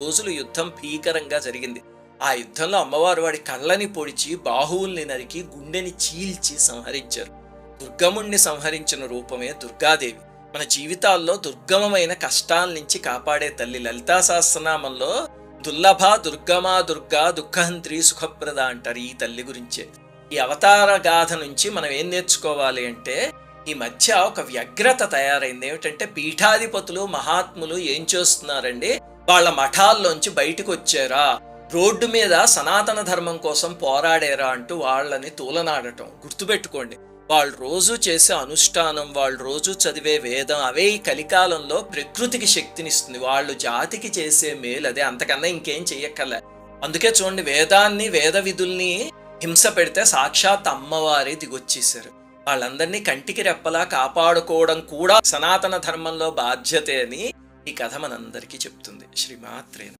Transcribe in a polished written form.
రోజులు యుద్ధం భీకరంగా జరిగింది. ఆ యుద్ధంలో అమ్మవారు వాడి కళ్ళని పొడిచి, బాహువుల్ని నరికి, గుండెని చీల్చి సంహరించారు. దుర్గముణ్ణి సంహరించిన రూపమే దుర్గాదేవి. మన జీవితాల్లో దుర్గమమైన కష్టాల నుంచి కాపాడే తల్లి. లలితా సహస్రనామంలో దుర్లభ దుర్గమా దుర్గా దుఃఖహంత్రి సుఖప్రద అంటారు ఈ తల్లి గురించే. ఈ అవతార గాథ నుంచి మనం ఏం నేర్చుకోవాలి అంటే, ఈ మధ్య ఒక వ్యగ్రత తయారైంది. ఏమిటంటే పీఠాధిపతులు మహాత్ములు ఏం చేస్తున్నారండి, వాళ్ళ మఠాల్లోంచి బయటకు వచ్చారా, రోడ్డు మీద సనాతన ధర్మం కోసం పోరాడారా అంటూ వాళ్ళని తూలనాడటం. గుర్తుపెట్టుకోండి, వాళ్ళు రోజు చేసే అనుష్ఠానం, వాళ్ళు రోజు చదివే వేదం, అవే ఈ కలికాలంలో ప్రకృతికి శక్తినిస్తుంది. వాళ్ళు జాతికి చేసే మేలు అదే, అంతకన్నా ఇంకేం చెయ్యక్కర్లే. అందుకే చూడండి, వేదాన్ని వేద విధుల్ని హింస పెడితే సాక్షాత్ అమ్మవారే దిగొచ్చేసారు. వాళ్ళందరినీ కంటికి రెప్పలా కాపాడుకోవడం కూడా సనాతన ధర్మంలో బాధ్యతే అని ఈ కథ మనందరికీ చెప్తుంది. శ్రీమాత్రే నమః.